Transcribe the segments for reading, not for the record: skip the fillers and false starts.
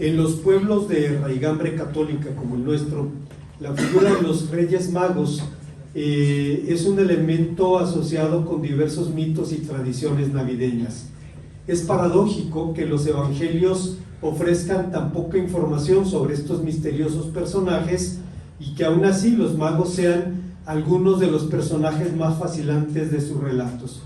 En los pueblos de raigambre católica como el nuestro, la figura de los Reyes Magos es un elemento asociado con diversos mitos y tradiciones navideñas. Es paradójico que los evangelios ofrezcan tan poca información sobre estos misteriosos personajes y que aún así los magos sean algunos de los personajes más fascinantes de sus relatos.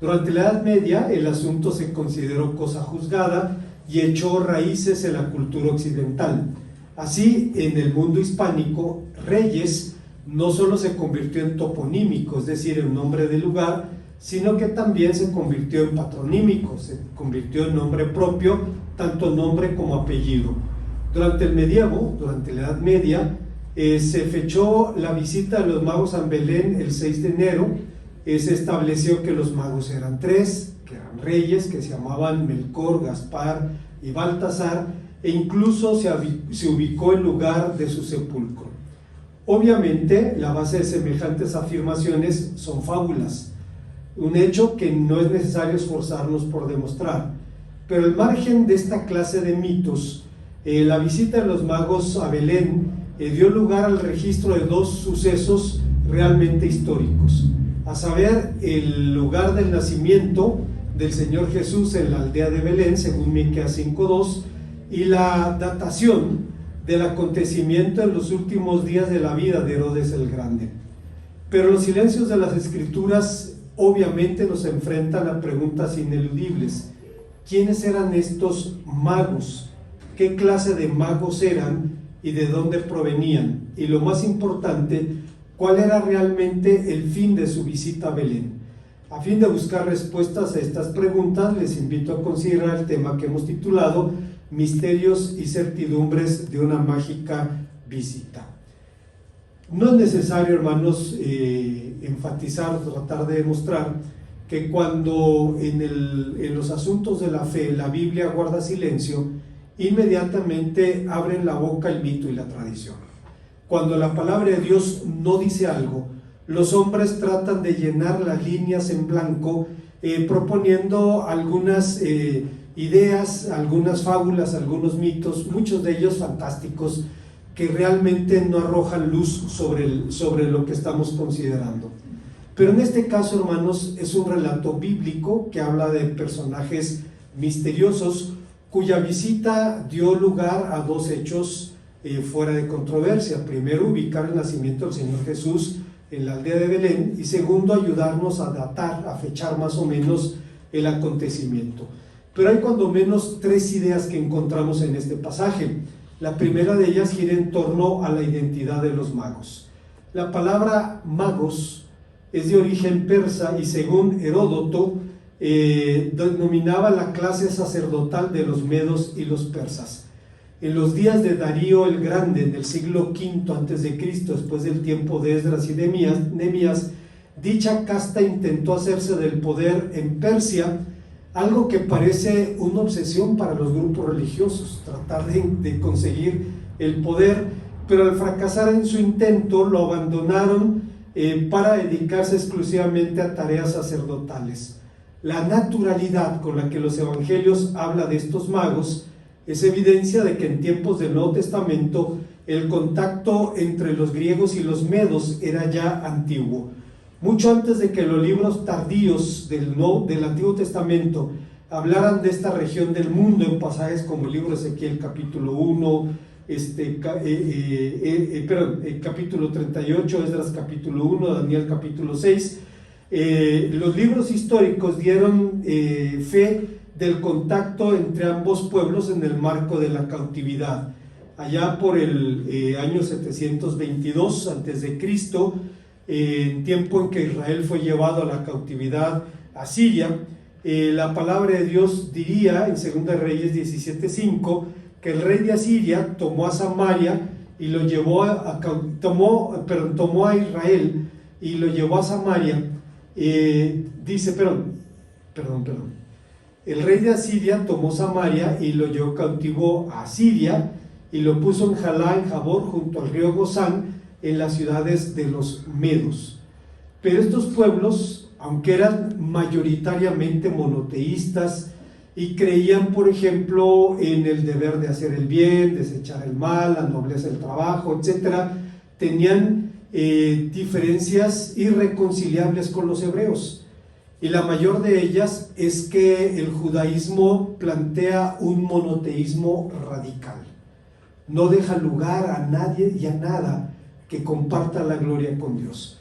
Durante la Edad Media el asunto se consideró cosa juzgada y echó raíces en la cultura occidental. Así, en el mundo hispánico, Reyes no solo se convirtió en toponímico, es decir, en nombre de lugar, sino que también se convirtió en patronímico, se convirtió en nombre propio, tanto nombre como apellido. Durante el medievo, durante la Edad Media, se fechó la visita de los magos a Belén el 6 de enero, se estableció que los magos eran tres, que eran reyes, que se llamaban Melchor, Gaspar y Baltasar, e incluso se ubicó el lugar de su sepulcro. Obviamente, la base de semejantes afirmaciones son fábulas, un hecho que no es necesario esforzarnos por demostrar, pero al margen de esta clase de mitos, la visita de los magos a Belén dio lugar al registro de dos sucesos realmente históricos, a saber, el lugar del nacimiento del Señor Jesús en la aldea de Belén, según Miqueas 5:2, y la datación del acontecimiento en los últimos días de la vida de Herodes el Grande. Pero los silencios de las Escrituras obviamente nos enfrentan a preguntas ineludibles. ¿Quiénes eran estos magos? ¿Qué clase de magos eran y de dónde provenían? Y lo más importante, ¿cuál era realmente el fin de su visita a Belén? A fin de buscar respuestas a estas preguntas, les invito a considerar el tema que hemos titulado Misterios y certidumbres de una mágica visita. No es necesario, hermanos, enfatizar, tratar de demostrar que cuando en los asuntos de la fe la Biblia guarda silencio, inmediatamente abren la boca el mito y la tradición. Cuando la palabra de Dios no dice algo, los hombres tratan de llenar las líneas en blanco, proponiendo algunas ideas, algunas fábulas, algunos mitos, muchos de ellos fantásticos, que realmente no arrojan luz sobre lo que estamos considerando. Pero en este caso, hermanos, es un relato bíblico que habla de personajes misteriosos cuya visita dio lugar a dos hechos fuera de controversia. Primero, ubicar el nacimiento del Señor Jesús en la aldea de Belén, y segundo, ayudarnos a datar, a fechar más o menos el acontecimiento. Pero hay cuando menos tres ideas que encontramos en este pasaje. La primera de ellas gira en torno a la identidad de los magos. La palabra magos es de origen persa y según Heródoto denominaba la clase sacerdotal de los medos y los persas. En los días de Darío el Grande, en el siglo V a.C., después del tiempo de Esdras y Nehemías, dicha casta intentó hacerse del poder en Persia, algo que parece una obsesión para los grupos religiosos, tratar de conseguir el poder, pero al fracasar en su intento lo abandonaron para dedicarse exclusivamente a tareas sacerdotales. La naturalidad con la que los evangelios hablan de estos magos es evidencia de que en tiempos del Nuevo Testamento el contacto entre los griegos y los medos era ya antiguo. Mucho antes de que los libros tardíos del Antiguo Testamento hablaran de esta región del mundo en pasajes como el libro de Ezequiel capítulo 1, capítulo 38, Esdras capítulo 1, Daniel capítulo 6, los libros históricos dieron fe del contacto entre ambos pueblos en el marco de la cautividad. Allá por el año 722 a.C., en tiempo en que Israel fue llevado a la cautividad a Siria, la palabra de Dios diría en 2 Reyes 17:5 que el rey de Asiria tomó a Samaria y lo llevó tomó a Israel y lo llevó a Samaria. El rey de Asiria tomó Samaria y lo llevó cautivo a Siria y lo puso en Jalá, en Jabor, junto al río Gozán, en las ciudades de los medos. Pero estos pueblos, aunque eran mayoritariamente monoteístas y creían, por ejemplo, en el deber de hacer el bien, desechar el mal, la nobleza del trabajo, etc. Tenían diferencias irreconciliables con los hebreos, y la mayor de ellas es que el judaísmo plantea un monoteísmo radical. No deja lugar a nadie y a nada que comparta la gloria con Dios.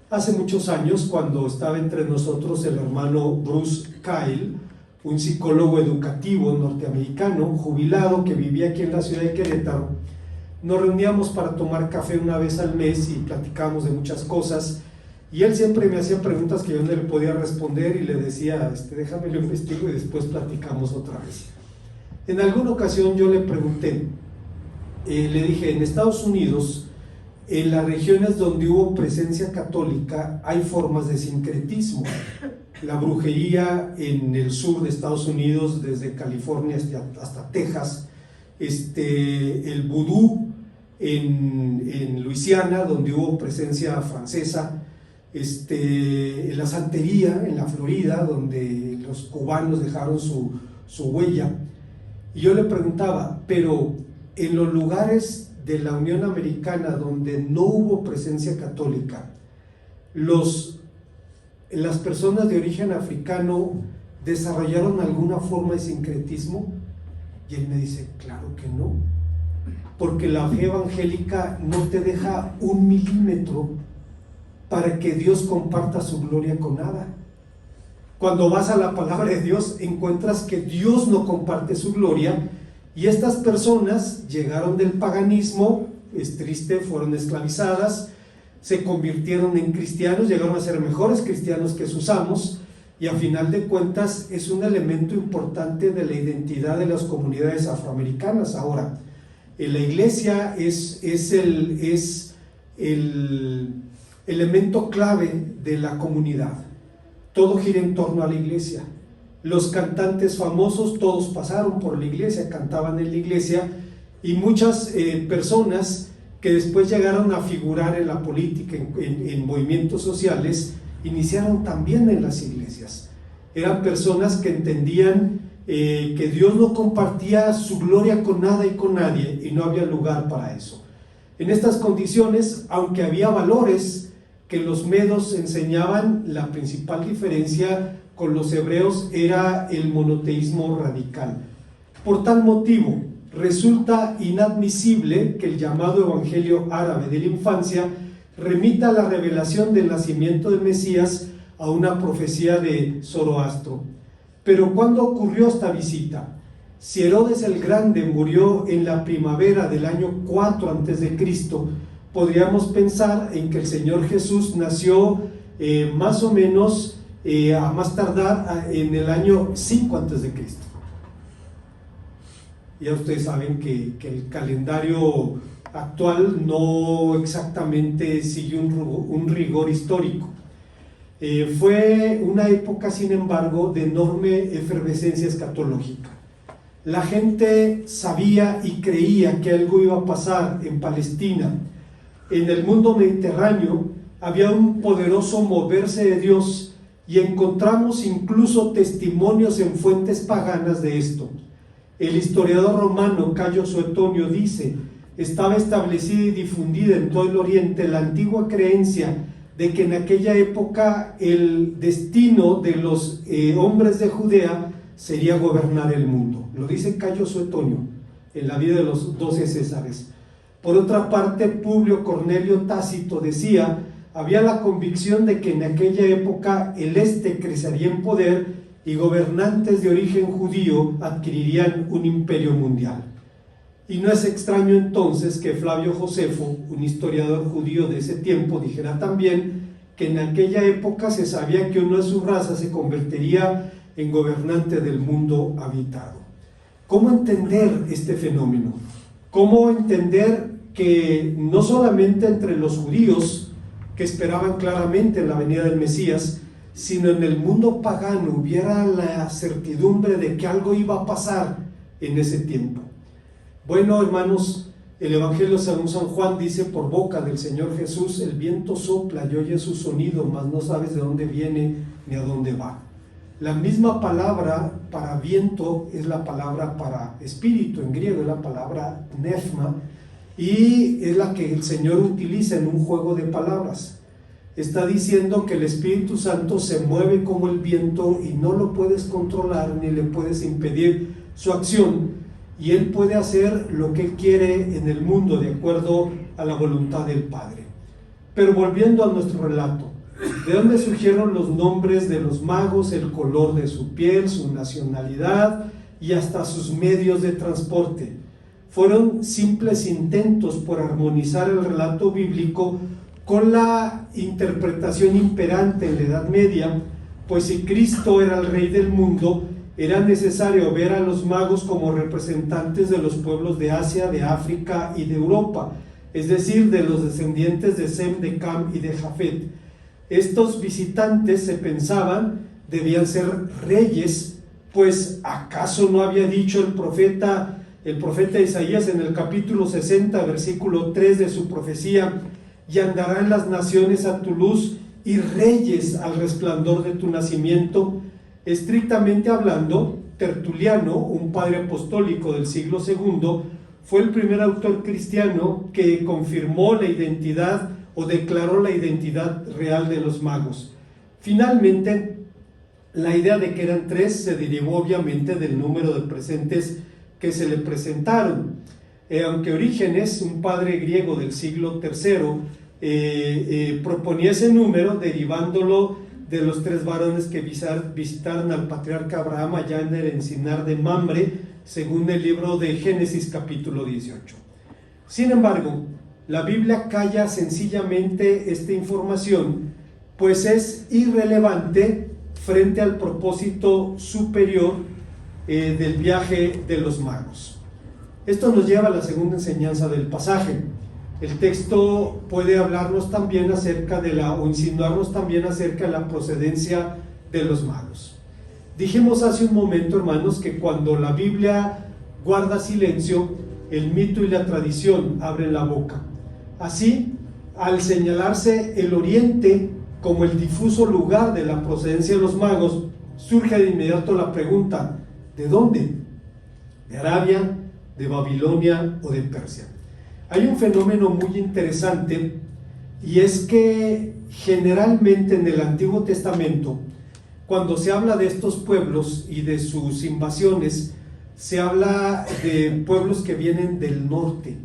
Hace muchos años, cuando estaba entre nosotros el hermano Bruce Kyle, un psicólogo educativo norteamericano, jubilado, que vivía aquí en la ciudad de Querétaro, nos reuníamos para tomar café una vez al mes y platicábamos de muchas cosas, y él siempre me hacía preguntas que yo no le podía responder y le decía, déjame lo investigo y después platicamos otra vez. En alguna ocasión yo le pregunté, le dije, en Estados Unidos, en las regiones donde hubo presencia católica hay formas de sincretismo. La brujería en el sur de Estados Unidos, desde California hasta Texas, el vudú en Luisiana, donde hubo presencia francesa, la santería en la Florida, donde los cubanos dejaron su huella. Y yo le preguntaba, pero en los lugares de la Unión Americana donde no hubo presencia católica, las personas de origen africano desarrollaron alguna forma de sincretismo. Y él me dice, claro que no, porque la fe evangélica no te deja un milímetro para que Dios comparta su gloria con nada. Cuando vas a la palabra de Dios encuentras que Dios no comparte su gloria, y estas personas llegaron del paganismo, es triste, fueron esclavizadas, se convirtieron en cristianos, llegaron a ser mejores cristianos que sus amos, y a final de cuentas es un elemento importante de la identidad de las comunidades afroamericanas. Ahora, la iglesia es el elemento clave de la comunidad. Todo gira en torno a la iglesia. Los cantantes famosos, todos pasaron por la iglesia, cantaban en la iglesia, y muchas personas que después llegaron a figurar en la política, en movimientos sociales, iniciaron también en las iglesias. Eran personas que entendían que Dios no compartía su gloria con nada y con nadie, y no había lugar para eso. En estas condiciones, aunque había valores que los medos enseñaban, la principal diferencia con los hebreos era el monoteísmo radical. Por tal motivo, resulta inadmisible que el llamado Evangelio árabe de la infancia remita a la revelación del nacimiento del Mesías a una profecía de Zoroastro. Pero ¿cuándo ocurrió esta visita? Si Herodes el Grande murió en la primavera del año 4 a.C., podríamos pensar en que el Señor Jesús nació más o menos a más tardar en el año 5 a.C. Ya ustedes saben que el calendario actual no exactamente sigue un rigor histórico. Fue una época, sin embargo, de enorme efervescencia escatológica. La gente sabía y creía que algo iba a pasar en Palestina. En el mundo mediterráneo había un poderoso moverse de Dios, y encontramos incluso testimonios en fuentes paganas de esto. El historiador romano Cayo Suetonio dice: estaba establecida y difundida en todo el Oriente la antigua creencia de que en aquella época el destino de los hombres de Judea sería gobernar el mundo. Lo dice Cayo Suetonio en la vida de los 12 Césares. Por otra parte, Publio Cornelio Tácito decía: había la convicción de que en aquella época el este crecería en poder y gobernantes de origen judío adquirirían un imperio mundial. Y no es extraño entonces que Flavio Josefo, un historiador judío de ese tiempo, dijera también que en aquella época se sabía que uno de su raza se convertiría en gobernante del mundo habitado. ¿Cómo entender este fenómeno? ¿Cómo entender que no solamente entre los judíos, que esperaban claramente la venida del Mesías, sino en el mundo pagano hubiera la certidumbre de que algo iba a pasar en ese tiempo? Bueno, hermanos, el Evangelio según San Juan dice: por boca del Señor Jesús el viento sopla y oye su sonido, mas no sabes de dónde viene ni a dónde va. La misma palabra para viento es la palabra para espíritu, en griego es la palabra pneuma, y es la que el Señor utiliza en un juego de palabras. Está diciendo que el Espíritu Santo se mueve como el viento y no lo puedes controlar ni le puedes impedir su acción, y Él puede hacer lo que Él quiere en el mundo de acuerdo a la voluntad del Padre. Pero volviendo a nuestro relato, ¿de dónde surgieron los nombres de los magos, el color de su piel, su nacionalidad y hasta sus medios de transporte? Fueron simples intentos por armonizar el relato bíblico con la interpretación imperante en la Edad Media, pues si Cristo era el Rey del mundo, era necesario ver a los magos como representantes de los pueblos de Asia, de África y de Europa, es decir, de los descendientes de Sem, de Cam y de Jafet. Estos visitantes, se pensaban, debían ser reyes, pues ¿acaso no había dicho el profeta Isaías en el capítulo 60, versículo 3 de su profecía: y andarán las naciones a tu luz y reyes al resplandor de tu nacimiento? Estrictamente hablando, Tertuliano, un padre apostólico del siglo II, fue el primer autor cristiano que confirmó la identidad o declaró la identidad real de los magos. Finalmente, la idea de que eran tres se derivó obviamente del número de presentes que se le presentaron. Aunque Orígenes, un padre griego del siglo III, proponía ese número derivándolo de los tres varones que visitaron al patriarca Abraham allá en el encinar de Mamre, según el libro de Génesis capítulo 18. Sin embargo, la Biblia calla sencillamente esta información, pues es irrelevante frente al propósito superior del viaje de los magos. Esto nos lleva a la segunda enseñanza del pasaje. El texto puede hablarnos también acerca o insinuarnos también acerca de la procedencia de los magos. Dijimos hace un momento, hermanos, que cuando la Biblia guarda silencio, el mito y la tradición abren la boca. Así, al señalarse el Oriente como el difuso lugar de la procedencia de los magos, surge de inmediato la pregunta: ¿de dónde? ¿De Arabia, de Babilonia o de Persia? Hay un fenómeno muy interesante, y es que generalmente en el Antiguo Testamento, cuando se habla de estos pueblos y de sus invasiones, se habla de pueblos que vienen del norte,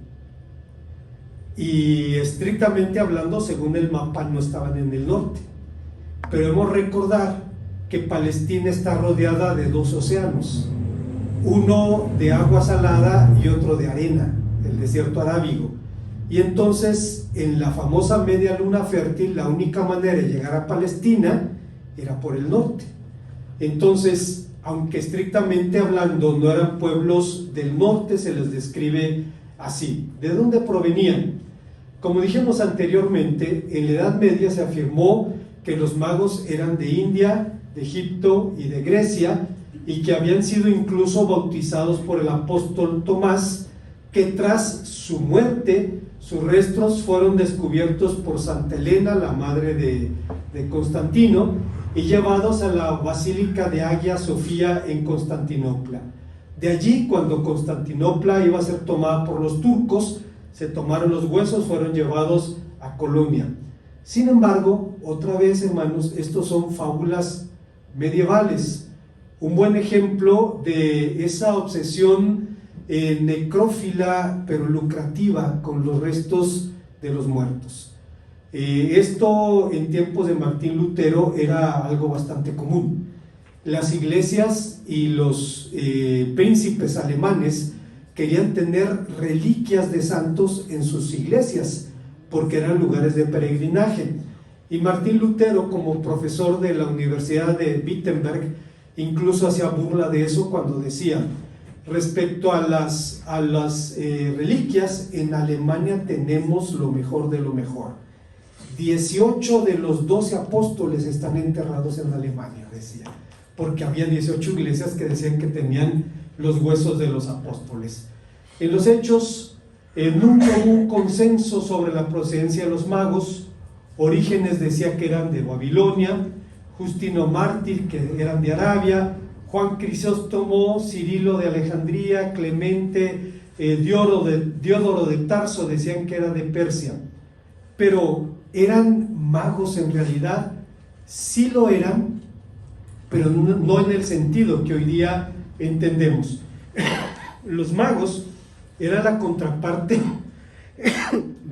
y estrictamente hablando, según el mapa, no estaban en el norte. Pero debemos recordar que Palestina está rodeada de dos océanos, uno de agua salada y otro de arena, el desierto arábigo. Y entonces, en la famosa media luna fértil, la única manera de llegar a Palestina era por el norte. Entonces, aunque estrictamente hablando no eran pueblos del norte, se les describe así. ¿De dónde provenían? Como dijimos anteriormente, en la Edad Media se afirmó que los magos eran de India, de Egipto y de Grecia, y que habían sido incluso bautizados por el apóstol Tomás, que tras su muerte, sus restos fueron descubiertos por Santa Elena, la madre de Constantino, y llevados a la Basílica de Hagia Sofía en Constantinopla. De allí, cuando Constantinopla iba a ser tomada por los turcos, se tomaron los huesos, fueron llevados a Colonia. Sin embargo, otra vez, hermanos, estos son fábulas medievales. Un buen ejemplo de esa obsesión necrófila pero lucrativa con los restos de los muertos. Esto en tiempos de Martín Lutero era algo bastante común. Las iglesias y los príncipes alemanes querían tener reliquias de santos en sus iglesias porque eran lugares de peregrinaje, y Martín Lutero, como profesor de la Universidad de Wittenberg, incluso hacía burla de eso cuando decía: respecto a las reliquias, en Alemania tenemos lo mejor de lo mejor. 18 de los 12 apóstoles están enterrados en Alemania, decía, porque había 18 iglesias que decían que tenían los huesos de los apóstoles. En los Hechos nunca hubo un consenso sobre la procedencia de los magos. Orígenes decía que eran de Babilonia, Justino Mártir, que eran de Arabia, Juan Crisóstomo, Cirilo de Alejandría, Clemente, Diodoro de Tarso, decían que era de Persia. Pero ¿eran magos en realidad? Sí lo eran, pero no en el sentido que hoy día entendemos. Los magos eran la contraparte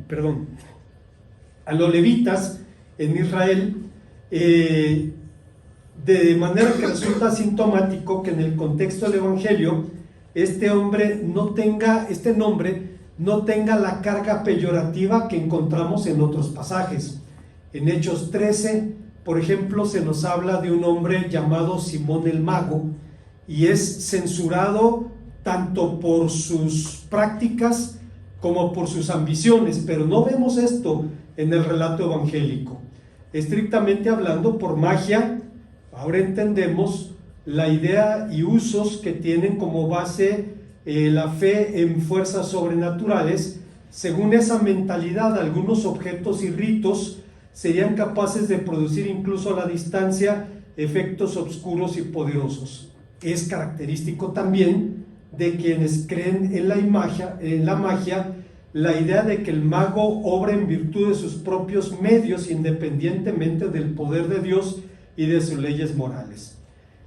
perdón, a los levitas en Israel, de manera que resulta sintomático que en el contexto del Evangelio este nombre no tenga la carga peyorativa que encontramos en otros pasajes. En Hechos 13, por ejemplo, se nos habla de un hombre llamado Simón el Mago, y es censurado tanto por sus prácticas como por sus ambiciones, pero no vemos esto en el relato evangélico. Estrictamente hablando, por magia, ahora entendemos la idea y usos que tienen como base la fe en fuerzas sobrenaturales. Según esa mentalidad, algunos objetos y ritos serían capaces de producir incluso a la distancia efectos oscuros y poderosos. Es característico también de quienes creen en la magia, la idea de que el mago obra en virtud de sus propios medios, independientemente del poder de Dios y de sus leyes morales.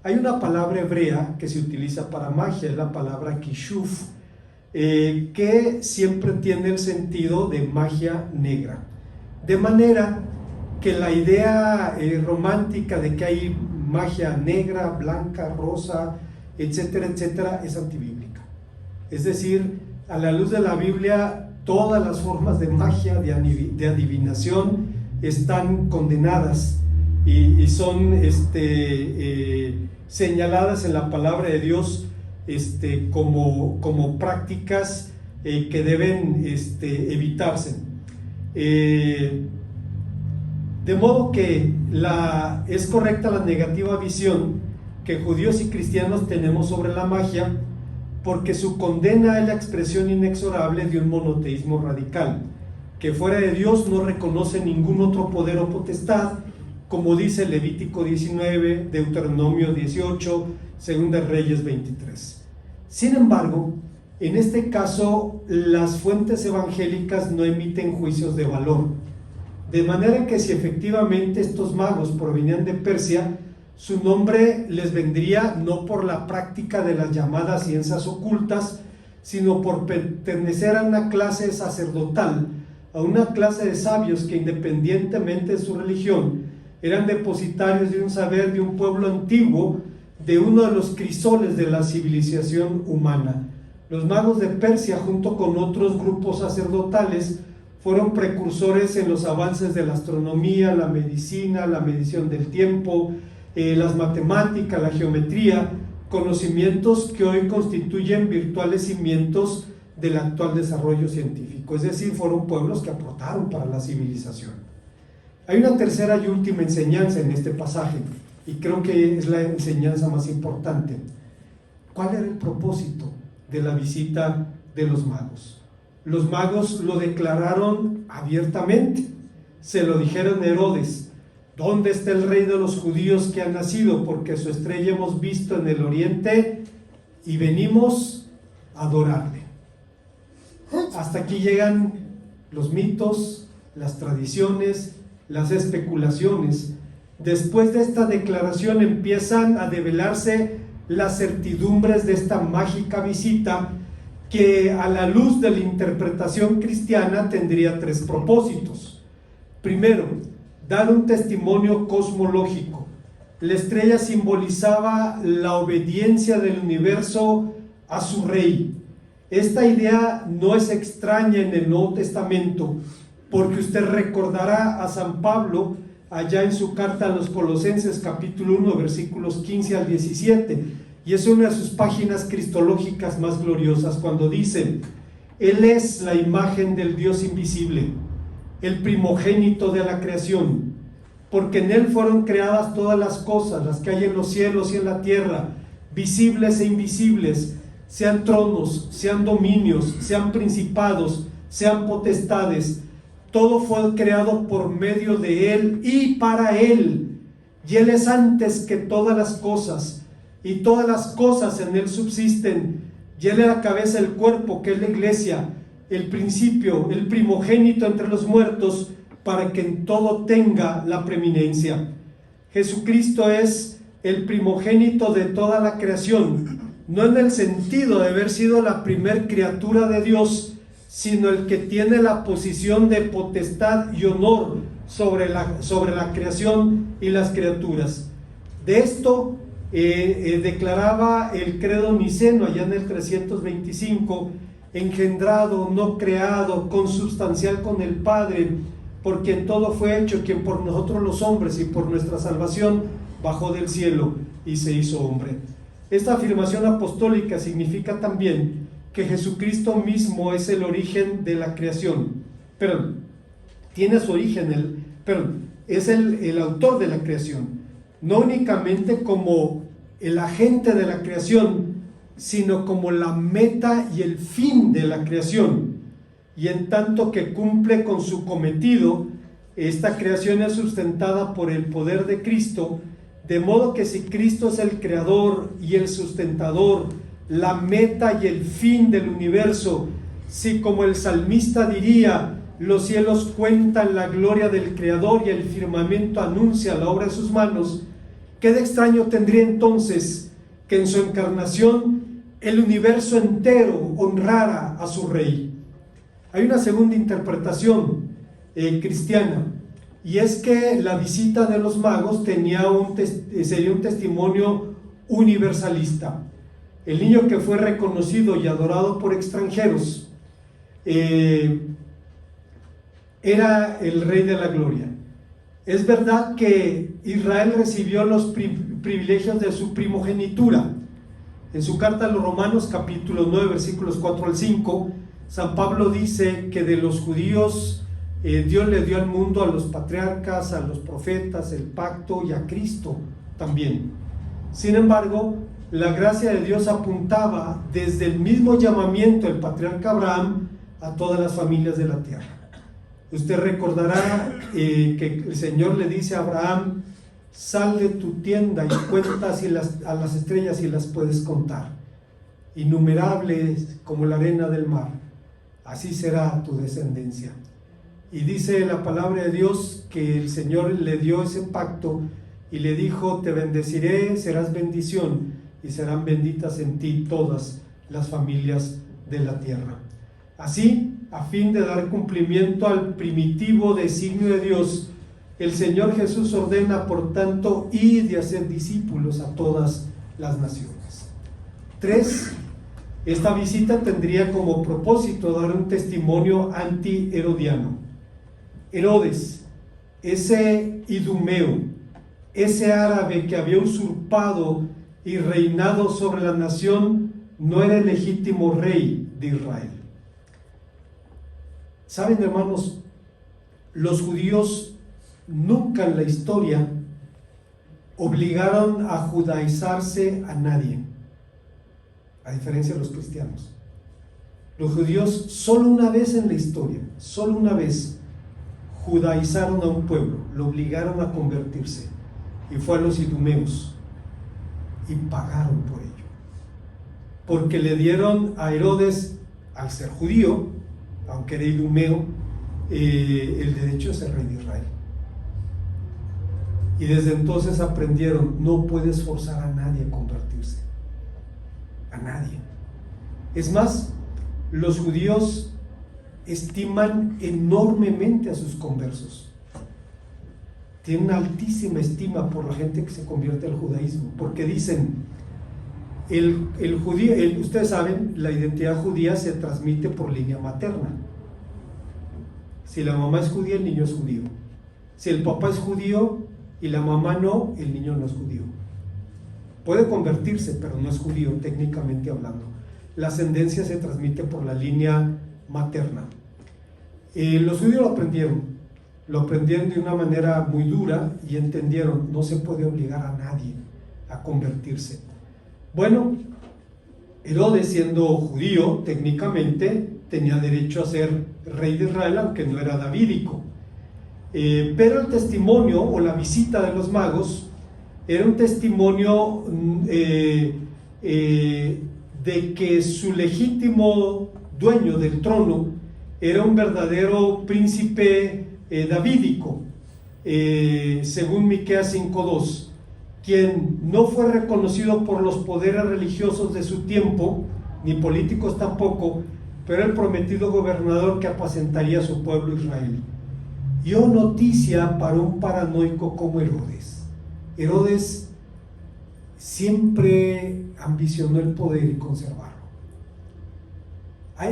Hay una palabra hebrea que se utiliza para magia, es la palabra kishuf, que siempre tiene el sentido de magia negra. De manera que la idea romántica de que hay magia negra, blanca, rosa, etcétera, etcétera, es antibíblica. Es decir, a la luz de la Biblia, todas las formas de magia, de adivinación, están condenadas y son señaladas en la palabra de Dios como prácticas que deben evitarse. De modo que es correcta la negativa visión que judíos y cristianos tenemos sobre la magia, porque su condena es la expresión inexorable de un monoteísmo radical, que fuera de Dios no reconoce ningún otro poder o potestad, como dice Levítico 19, Deuteronomio 18, Segunda Reyes 23. Sin embargo, en este caso, las fuentes evangélicas no emiten juicios de valor, de manera que si efectivamente estos magos provenían de Persia, su nombre les vendría no por la práctica de las llamadas ciencias ocultas, sino por pertenecer a una clase sacerdotal, a una clase de sabios que, independientemente de su religión, eran depositarios de un saber de un pueblo antiguo, de uno de los crisoles de la civilización humana. Los magos de Persia, junto con otros grupos sacerdotales, fueron precursores en los avances de la astronomía, la medicina, la medición del tiempo, las matemáticas, la geometría, conocimientos que hoy constituyen virtuales cimientos del actual desarrollo científico. Es decir, fueron pueblos que aportaron para la civilización. Hay una tercera y última enseñanza en este pasaje, y creo que es la enseñanza más importante. ¿Cuál era el propósito de la visita de los magos? Los magos lo declararon abiertamente. Se lo dijeron a Herodes: ¿dónde está el rey de los judíos que ha nacido? Porque su estrella hemos visto en el oriente y venimos a adorarle. Hasta aquí llegan los mitos, las tradiciones, las especulaciones. Después de esta declaración empiezan a develarse las certidumbres de esta mágica visita, que a la luz de la interpretación cristiana tendría tres propósitos. Primero, dar un testimonio cosmológico. La estrella simbolizaba la obediencia del universo a su rey. Esta idea no es extraña en el Nuevo Testamento, porque usted recordará a San Pablo allá en su carta a los Colosenses, capítulo 1, versículos 15 al 17, y es una de sus páginas cristológicas más gloriosas, cuando dice: Él es la imagen del Dios invisible, el primogénito de la creación, porque en Él fueron creadas todas las cosas, las que hay en los cielos y en la tierra, visibles e invisibles, sean tronos, sean dominios, sean principados, sean potestades. Todo fue creado por medio de Él y para Él, y Él es antes que todas las cosas, y todas las cosas en Él subsisten, y Él es la cabeza del cuerpo, que es la iglesia, el principio, el primogénito entre los muertos, para que en todo tenga la preeminencia. Jesucristo es el primogénito de toda la creación, no en el sentido de haber sido la primer criatura de Dios, sino el que tiene la posición de potestad y honor sobre la creación y las criaturas. De esto declaraba el credo niceno allá en el 325, engendrado, no creado, consubstancial con el Padre, por quien todo fue hecho, quien por nosotros los hombres y por nuestra salvación bajó del cielo y se hizo hombre. Esta afirmación apostólica significa también que Jesucristo mismo es el origen de la creación, tiene su origen, es el autor de la creación, no únicamente como el agente de la creación, sino como la meta y el fin de la creación. Y en tanto que cumple con su cometido, esta creación es sustentada por el poder de Cristo, de modo que si Cristo es el creador y el sustentador, la meta y el fin del universo, si como el salmista diría, los cielos cuentan la gloria del creador y el firmamento anuncia la obra de sus manos, ¿qué de extraño tendría entonces que en su encarnación el universo entero honrara a su rey? Hay una segunda interpretación cristiana, y es que la visita de los magos sería un testimonio universalista. El niño que fue reconocido y adorado por extranjeros era el Rey de la Gloria. Es verdad que Israel recibió los privilegios de su primogenitura. En su carta a los Romanos, capítulo 9, versículos 4 al 5, San Pablo dice que de los judíos Dios le dio al mundo a los patriarcas, a los profetas, el pacto y a Cristo también. Sin embargo, la gracia de Dios apuntaba desde el mismo llamamiento del patriarca Abraham a todas las familias de la tierra. Usted recordará que el Señor le dice a Abraham: sal de tu tienda y cuenta a las estrellas si las puedes contar, innumerables como la arena del mar, así será tu descendencia. Y dice la palabra de Dios que el Señor le dio ese pacto y le dijo: te bendeciré, serás bendición, y serán benditas en ti todas las familias de la tierra. Así, a fin de dar cumplimiento al primitivo designio de Dios, el Señor Jesús ordena, por tanto, ir y hacer discípulos a todas las naciones. 3. Esta visita tendría como propósito dar un testimonio anti-herodiano. Herodes, ese idumeo, ese árabe que había usurpado y reinado sobre la nación, no era el legítimo rey de Israel. Saben, hermanos, los judíos nunca en la historia obligaron a judaizarse a nadie, a diferencia de los cristianos. Los judíos solo una vez en la historia, solo una vez, judaizaron a un pueblo, lo obligaron a convertirse, y fue a los idumeos, y pagaron por ello, porque le dieron a Herodes, al ser judío, aunque era idumeo, el derecho de ser rey de Israel. Y desde entonces aprendieron: no puedes forzar a nadie a convertirse, a nadie. Es más, los judíos estiman enormemente a sus conversos, tienen una altísima estima por la gente que se convierte al judaísmo, porque dicen, el judío, ustedes saben, la identidad judía se transmite por línea materna. Si la mamá es judía, el niño es judío. Si el papá es judío y la mamá no, el niño no es judío. Puede convertirse, pero no es judío, técnicamente hablando. La ascendencia se transmite por la línea materna. Los judíos lo aprendieron de una manera muy dura y entendieron: no se puede obligar a nadie a convertirse. Bueno, Herodes, siendo judío, técnicamente tenía derecho a ser rey de Israel, aunque no era davídico. Pero el testimonio o la visita de los magos era un testimonio de que su legítimo dueño del trono era un verdadero príncipe davídico, según Miqueas 5:2, quien no fue reconocido por los poderes religiosos de su tiempo, ni políticos tampoco, pero el prometido gobernador que apacentaría a su pueblo Israel. Dio noticia para un paranoico como Herodes. Herodes siempre ambicionó el poder y conservarlo.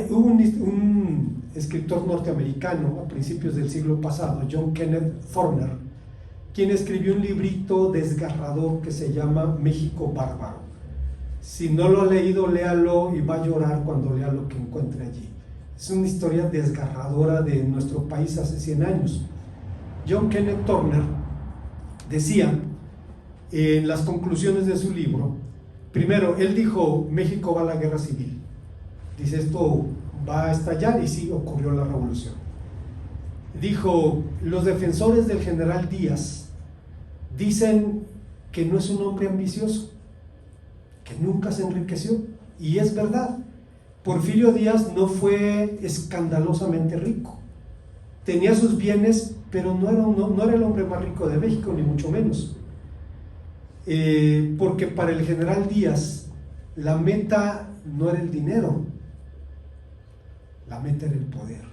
Hubo un escritor norteamericano a principios del siglo pasado, John Kenneth Turner, quien escribió un librito desgarrador que se llama México Bárbaro. Si no lo ha leído, léalo y va a llorar cuando lea lo que encuentre allí. Es una historia desgarradora de nuestro país hace 100 años. John Kenneth Turner decía en las conclusiones de su libro, primero, él dijo, México va a la guerra civil. Dice, esto va a estallar, y sí, ocurrió la revolución. Dijo, los defensores del general Díaz dicen que no es un hombre ambicioso, que nunca se enriqueció, y es verdad. Porfirio Díaz no fue escandalosamente rico, tenía sus bienes, pero no era el hombre más rico de México, ni mucho menos, porque para el general Díaz la meta no era el dinero, la meta era el poder,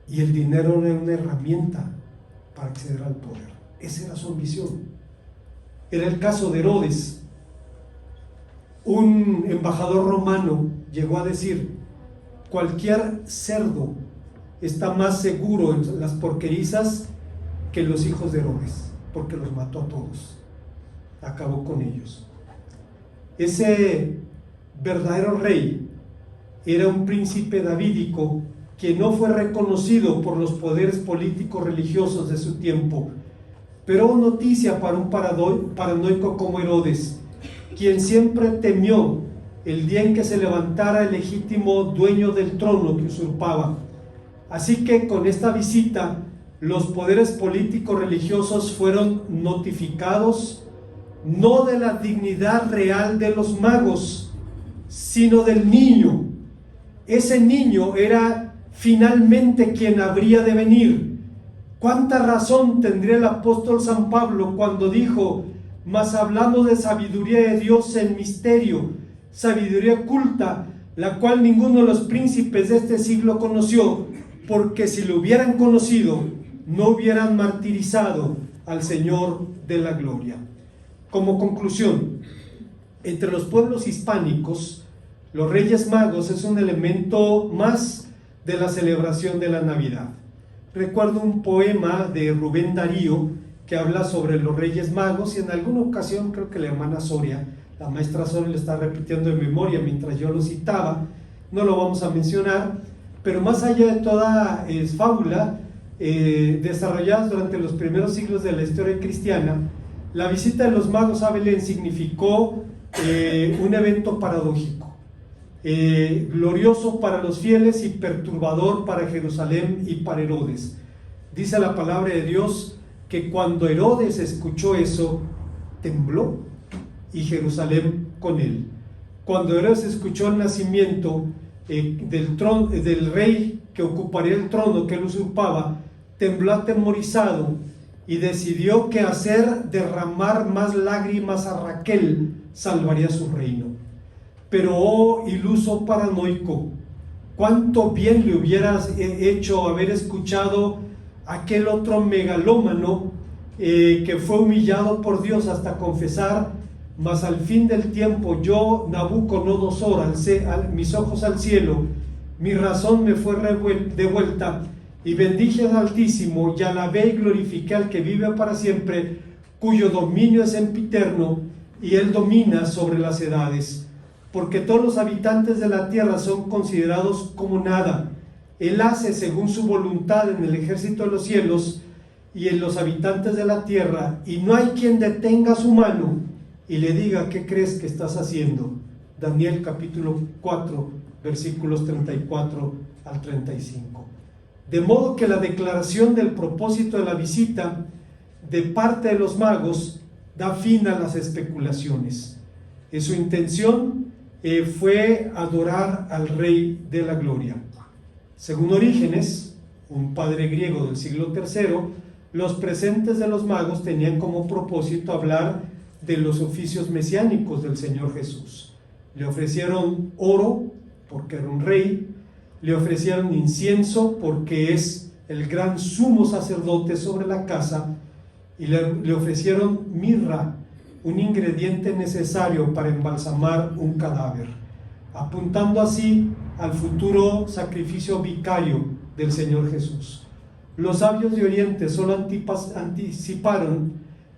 y el dinero era una herramienta para acceder al poder. Esa era su ambición. Era el caso de Herodes. Un embajador romano llegó a decir, cualquier cerdo está más seguro en las porquerizas que los hijos de Herodes, porque los mató a todos, acabó con ellos. Ese verdadero rey era un príncipe davídico que no fue reconocido por los poderes políticos religiosos de su tiempo, pero noticia para un paranoico como Herodes, quien siempre temió el día en que se levantara el legítimo dueño del trono que usurpaba. Así que con esta visita, los poderes políticos religiosos fueron notificados no de la dignidad real de los magos, sino del niño. Ese niño era finalmente quien habría de venir. ¿Cuánta razón tendría el apóstol San Pablo cuando dijo, mas hablamos de sabiduría de Dios en misterio, sabiduría oculta, la cual ninguno de los príncipes de este siglo conoció, porque si lo hubieran conocido, no hubieran martirizado al Señor de la gloria? Como conclusión, entre los pueblos hispánicos, los Reyes Magos es un elemento más de la celebración de la Navidad. Recuerdo un poema de Rubén Darío que habla sobre los Reyes Magos, y en alguna ocasión creo que la hermana Soria, la maestra Soria, lo está repitiendo en memoria mientras yo lo citaba. No lo vamos a mencionar, pero más allá de toda fábula desarrolladas durante los primeros siglos de la historia cristiana, la visita de los magos a Belén significó un evento paradójico, glorioso para los fieles y perturbador para Jerusalén y para Herodes. Dice la palabra de Dios que cuando Herodes escuchó eso, tembló, y Jerusalén con él. Cuando Herodes escuchó el nacimiento del rey que ocuparía el trono que él usurpaba, tembló atemorizado y decidió que hacer derramar más lágrimas a Raquel salvaría su reino. Pero oh iluso paranoico, cuánto bien le hubieras hecho haber escuchado aquel otro megalómano que fue humillado por Dios hasta confesar, mas al fin del tiempo yo, Nabucodonosor, alcé mis ojos al cielo, mi razón me fue devuelta, y bendije al Altísimo, y alabé y glorifiqué al que vive para siempre, cuyo dominio es sempiterno, y él domina sobre las edades. Porque todos los habitantes de la tierra son considerados como nada. Él hace según su voluntad en el ejército de los cielos y en los habitantes de la tierra, y no hay quien detenga su mano y le diga, ¿qué crees que estás haciendo? Daniel capítulo 4, versículos 34 al 35. De modo que la declaración del propósito de la visita de parte de los magos da fin a las especulaciones. Su intención fue adorar al Rey de la Gloria. Según Orígenes, un padre griego del siglo III, los presentes de los magos tenían como propósito hablar de los oficios mesiánicos del Señor Jesús. Le ofrecieron oro porque era un rey, le ofrecieron incienso porque es el gran sumo sacerdote sobre la casa, y le ofrecieron mirra, un ingrediente necesario para embalsamar un cadáver, apuntando así al futuro sacrificio vicario del Señor Jesús. Los sabios de Oriente solo anticiparon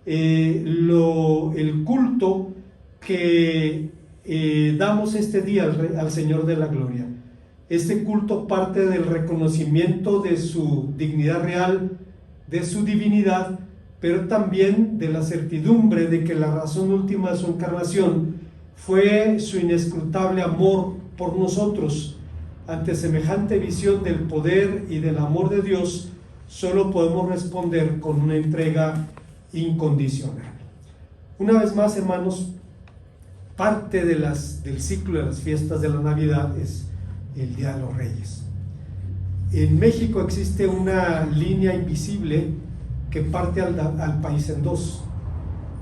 el culto que damos este día al Señor de la Gloria. Este culto parte del reconocimiento de su dignidad real, de su divinidad, pero también de la certidumbre de que la razón última de su encarnación fue su inescrutable amor por nosotros. Ante semejante visión del poder y del amor de Dios, solo podemos responder con una entrega incondicional. Una vez más, hermanos, parte del ciclo de las fiestas de la Navidad es el Día de los Reyes. En México existe una línea invisible que parte al país en dos.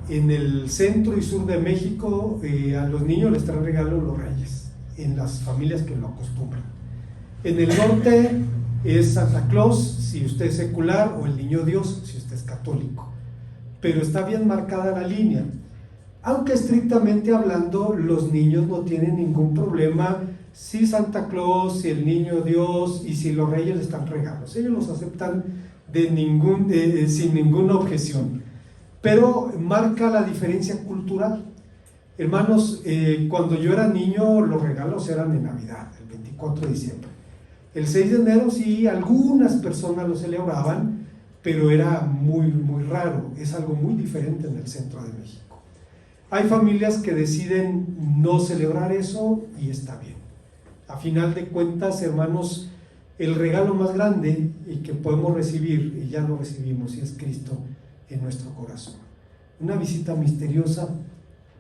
En el centro y sur de México, a los niños les traen regalos los reyes, en las familias que lo acostumbran. En el norte es Santa Claus, si usted es secular, o el Niño Dios, si usted es católico. Pero está bien marcada la línea. Aunque estrictamente hablando, los niños no tienen ningún problema si Santa Claus, si el Niño Dios y si los reyes les dan regalos. Ellos los aceptan sin ninguna objeción. Pero marca la diferencia cultural. Hermanos, cuando yo era niño, los regalos eran de Navidad, el 24 de diciembre. El 6 de enero sí, algunas personas lo celebraban, pero era muy, muy raro. Es algo muy diferente en el centro de México. Hay familias que deciden no celebrar eso y está bien. A final de cuentas, hermanos, el regalo más grande y que podemos recibir, y ya lo recibimos, y es Cristo en nuestro corazón. Una visita misteriosa,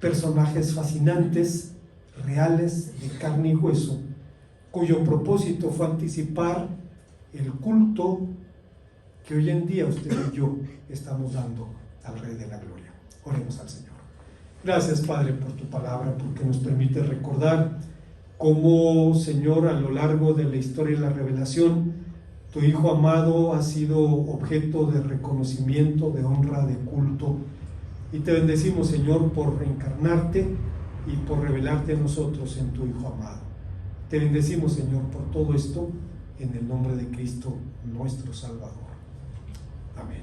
personajes fascinantes, reales, de carne y hueso, cuyo propósito fue anticipar el culto que hoy en día usted y yo estamos dando al Rey de la Gloria. Oremos al Señor. Gracias, Padre, por tu palabra, porque nos permite recordar cómo, Señor, a lo largo de la historia y la revelación, tu Hijo amado ha sido objeto de reconocimiento, de honra, de culto. Y te bendecimos, Señor, por reencarnarte y por revelarte a nosotros en tu Hijo amado. Te bendecimos, Señor, por todo esto, en el nombre de Cristo, nuestro Salvador. Amén.